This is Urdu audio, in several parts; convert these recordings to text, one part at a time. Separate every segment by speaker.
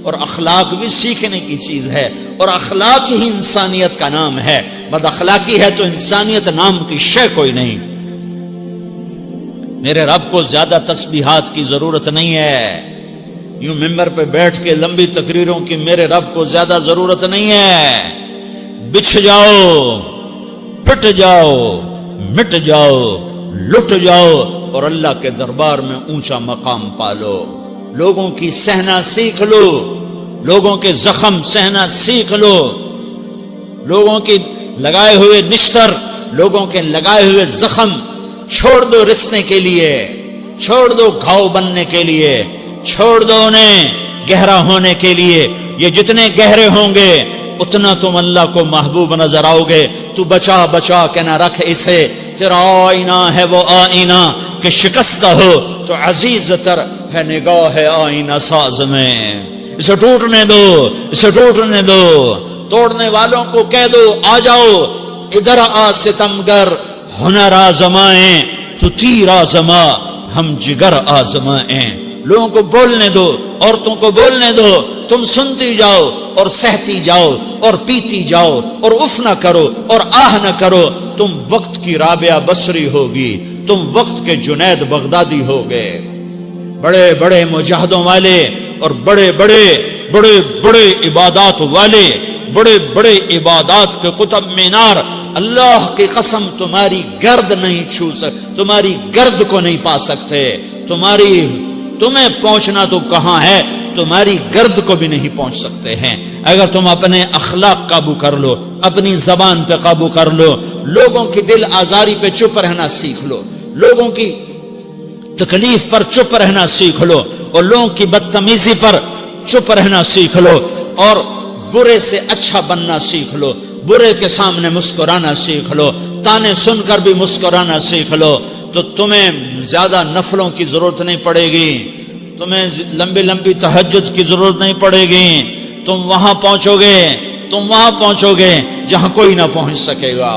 Speaker 1: اور اخلاق بھی سیکھنے کی چیز ہے، اور اخلاق ہی انسانیت کا نام ہے۔ بد اخلاقی ہے تو انسانیت نام کی شے کوئی نہیں۔ میرے رب کو زیادہ تسبیحات کی ضرورت نہیں ہے، یوں ممبر پہ بیٹھ کے لمبی تقریروں کی میرے رب کو زیادہ ضرورت نہیں ہے۔ بچھ جاؤ، پٹ جاؤ، مٹ جاؤ، لٹ جاؤ اور اللہ کے دربار میں اونچا مقام پالو۔ لوگوں کی سہنا سیکھ لو، لوگوں کے زخم سہنا سیکھ لو، لوگوں کی لگائے ہوئے نشتر، لوگوں کے لگائے ہوئے زخم چھوڑ دو رسنے کے لیے، چھوڑ دو گھاؤ بننے کے لیے، چھوڑ دو انہیں گہرا ہونے کے لیے۔ یہ جتنے گہرے ہوں گے اتنا تم اللہ کو محبوب نظر آؤ گے۔ تو بچا بچا کے نہ رکھ اسے، تیرا آئینہ ہے وہ آئینہ کہ شکستہ ہو تو عزیز تر ہے نگاہ آئینہ ساز میں۔ اسے ٹوٹنے دو، اسے ٹوٹنے دو۔ توڑنے والوں کو کہہ دو آ جاؤ ادھر آ ستمگر، ہنر آزمائیں تو تیر آزما، ہم جگر آزمائیں۔ لوگوں کو بولنے دو، عورتوں کو بولنے دو، تم سنتی جاؤ اور سہتی جاؤ اور پیتی جاؤ اور اف نہ کرو اور آہ نہ کرو۔ تم وقت کی رابعہ بصری ہوگی، تم وقت کے جنید بغدادی ہوگے۔ بڑے بڑے مجاہدوں والے اور بڑے بڑے بڑے بڑے عبادات والے، بڑے بڑے عبادات کے قطب مینار، اللہ کی قسم تمہاری گرد نہیں چھو سکتے، تمہاری گرد کو نہیں پا سکتے۔ تمہیں پہنچنا تو کہاں ہے، تمہاری گرد کو بھی نہیں پہنچ سکتے ہیں۔ اگر تم اپنے اخلاق قابو کر لو، اپنی زبان پہ قابو کر لو، لوگوں کی دل آزاری پہ چپ رہنا سیکھ لو، لوگوں کی تکلیف پر چپ رہنا سیکھ لو، اور لوگوں کی بدتمیزی پر چپ رہنا سیکھ لو، اور برے سے اچھا بننا سیکھ لو، برے کے سامنے مسکرانا سیکھ لو، تانے سن کر بھی مسکرانا سیکھ لو، تو تمہیں زیادہ نفلوں کی ضرورت نہیں پڑے گی، تمہیں لمبی لمبی تہجد کی ضرورت نہیں پڑے گی۔ تم وہاں پہنچو گے، تم وہاں پہنچو گے جہاں کوئی نہ پہنچ سکے گا،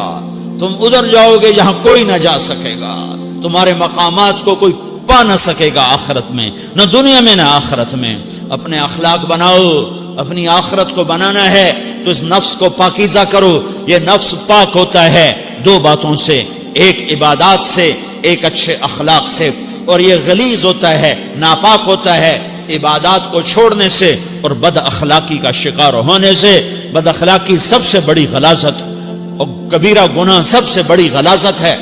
Speaker 1: تم ادھر جاؤ گے جہاں کوئی نہ جا سکے گا، تمہارے مقامات کو کوئی پا نہ سکے گا آخرت میں، نہ دنیا میں نہ آخرت میں۔ اپنے اخلاق بناؤ، اپنی آخرت کو بنانا ہے تو اس نفس کو پاکیزہ کرو۔ یہ نفس پاک ہوتا ہے دو باتوں سے، ایک عبادات سے، ایک اچھے اخلاق سے، اور یہ غلیظ ہوتا ہے، ناپاک ہوتا ہے عبادات کو چھوڑنے سے اور بد اخلاقی کا شکار ہونے سے۔ بد اخلاقی سب سے بڑی غلاظت اور کبیرہ گناہ سب سے بڑی غلاظت ہے،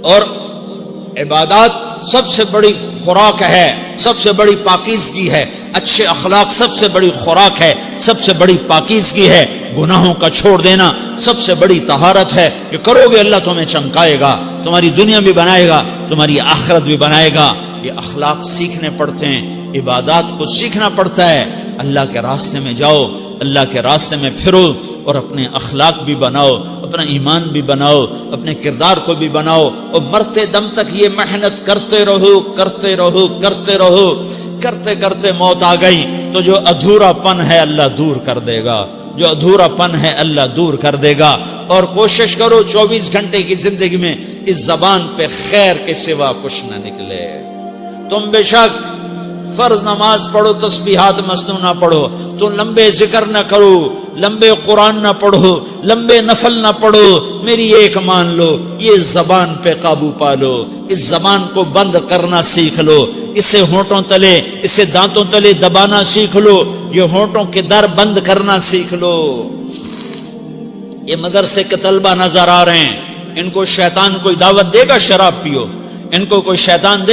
Speaker 1: اور عبادات سب سے بڑی خوراک ہے، سب سے بڑی پاکیزگی ہے۔ اچھے اخلاق سب سے بڑی خوراک ہے، سب سے بڑی پاکیزگی ہے۔ گناہوں کا چھوڑ دینا سب سے بڑی طہارت ہے۔ یہ کرو گے اللہ تمہیں چمکائے گا، تمہاری دنیا بھی بنائے گا، تمہاری آخرت بھی بنائے گا۔ یہ اخلاق سیکھنے پڑتے ہیں، عبادات کو سیکھنا پڑتا ہے۔ اللہ کے راستے میں جاؤ، اللہ کے راستے میں پھرو، اور اپنے اخلاق بھی بناؤ، اپنا ایمان بھی بناؤ، اپنے کردار کو بھی بناؤ، اور مرتے دم تک یہ محنت کرتے رہو، کرتے رہو، کرتے رہو۔ کرتے کرتے موت آ گئی تو جو ادھورا پن ہے اللہ دور کر دے گا، جو ادھورا پن ہے اللہ دور کر دے گا۔ اور کوشش کرو 24 گھنٹے کی زندگی میں اس زبان پہ خیر کے سوا کچھ نہ نکلے۔ تم بے شک فرض نماز پڑھو، تسبیحات مسنون نہ پڑھو، تو لمبے ذکر نہ کرو، لمبے قرآن نہ پڑھو، لمبے نفل نہ پڑھو، میری ایک مان لو، یہ زبان پہ قابو پالو، اس زبان کو بند کرنا سیکھ لو، اسے ہونٹوں تلے، اسے دانتوں تلے دبانا سیکھ لو، یہ ہونٹوں کے در بند کرنا سیکھ لو۔ یہ مدرسے کے طلبہ نظر آ رہے ہیں، ان کو شیطان کوئی دعوت دے گا شراب پیو، ان کو کوئی شیطان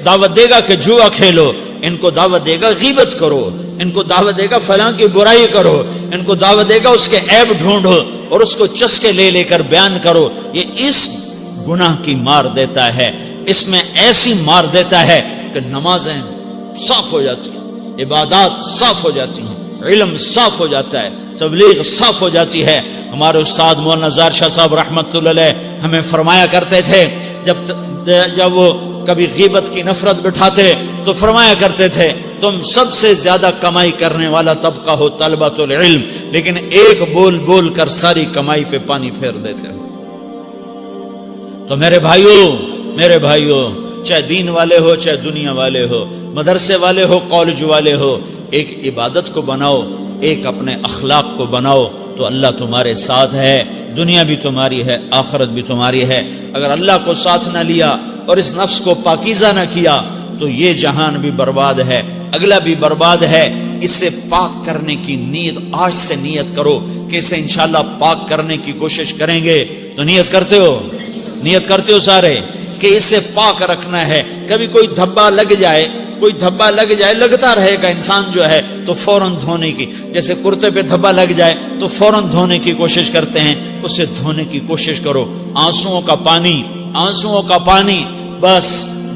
Speaker 1: دعوت دے گا کہ جوا کھیلو، ان کو دعوت دے گا غیبت کرو، ان کو دعوت دے گا فلاں کی برائی کرو، ان کو دعوت دے گا اس کے عیب ڈھونڈو اور اس کو چسکے لے لے کر بیان کرو۔ یہ اس گناہ کی مار دیتا ہے، اس میں ایسی مار دیتا ہے کہ نمازیں صاف ہو جاتی ہیں، عبادات صاف ہو جاتی ہیں، علم صاف ہو جاتا ہے، تبلیغ صاف ہو جاتی ہے۔ ہمارے استاد مولانا زار شاہ صاحب رحمۃ اللہ علیہ ہمیں فرمایا کرتے تھے، جب وہ کبھی غیبت کی نفرت بٹھاتے تو فرمایا کرتے تھے تم سب سے زیادہ کمائی کرنے والا طبقہ ہو طلبۃ العلم، لیکن ایک بول بول کر ساری کمائی پہ پانی پھیر دیتے ہو۔ تو میرے بھائیوں چاہے دین والے ہو چاہے دنیا والے ہو، مدرسے والے ہو کالج والے ہو، ایک عبادت کو بناؤ، ایک اپنے اخلاق کو بناؤ، تو اللہ تمہارے ساتھ ہے، دنیا بھی تمہاری ہے، آخرت بھی تمہاری ہے۔ اگر اللہ کو ساتھ نہ لیا اور اس نفس کو پاکیزہ نہ کیا تو یہ جہان بھی برباد ہے، اگلا بھی برباد ہے۔ اسے پاک کرنے کی نیت آج سے نیت کرو کہ اسے انشاءاللہ پاک کرنے کی کوشش کریں گے۔ تو نیت کرتے ہو سارے کہ اسے پاک رکھنا ہے۔ کبھی کوئی دھبا لگ جائے، لگتا رہے گا انسان جو ہے تو فوراً دھونے کی، جیسے کرتے پہ دھبا لگ جائے تو فوراً دھونے کی کوشش کرتے ہیں، اسے دھونے کی کوشش کرو۔ آنسوؤں کا پانی بس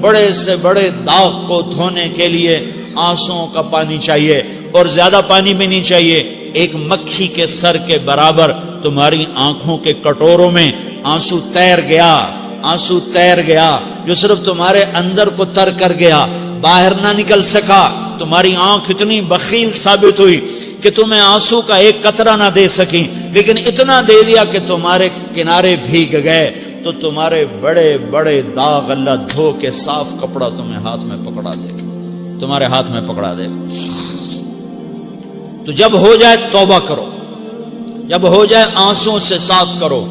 Speaker 1: بڑے سے بڑے داغ کو دھونے کے لیے آنسوؤں کا پانی چاہیے، اور زیادہ پانی بھی نہیں چاہیے۔ ایک مکھی کے سر کے برابر تمہاری آنکھوں کے کٹوروں میں آنسو تیر گیا جو صرف تمہارے اندر کو تر کر گیا، باہر نہ نکل سکا۔ تمہاری آنکھ اتنی بخیل ثابت ہوئی کہ تمہیں آنسو کا ایک قطرہ نہ دے سکی، لیکن اتنا دے دیا کہ تمہارے کنارے بھیگ گئے۔ تو تمہارے بڑے بڑے داغ اللہ دھو کے صاف کپڑا تمہیں ہاتھ میں پکڑا دے گا، تمہارے ہاتھ میں پکڑا دے گا۔ تو جب ہو جائے توبہ کرو، جب ہو جائے آنسوں سے صاف کرو۔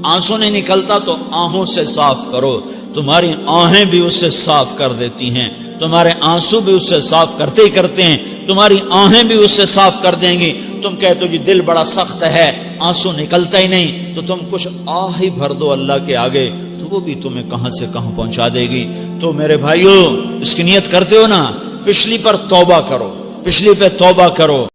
Speaker 1: آنسو نہیں نکلتا تو آہوں سے صاف کرو، تمہاری آہیں بھی اسے صاف کر دیتی ہیں، تمہارے آنسو بھی اسے صاف کرتے ہی کرتے ہیں، تمہاری آہیں بھی اسے صاف کر دیں گی۔ تم کہتے ہو جی دل بڑا سخت ہے، آنسو نکلتا ہی نہیں، تو تم کچھ آہ ہی بھر دو اللہ کے آگے، تو وہ بھی تمہیں کہاں سے کہاں پہنچا دے گی۔ تو میرے بھائیو، اس کی نیت کرتے ہو نا، پچھلی پر توبہ کرو، پچھلی پہ توبہ کرو۔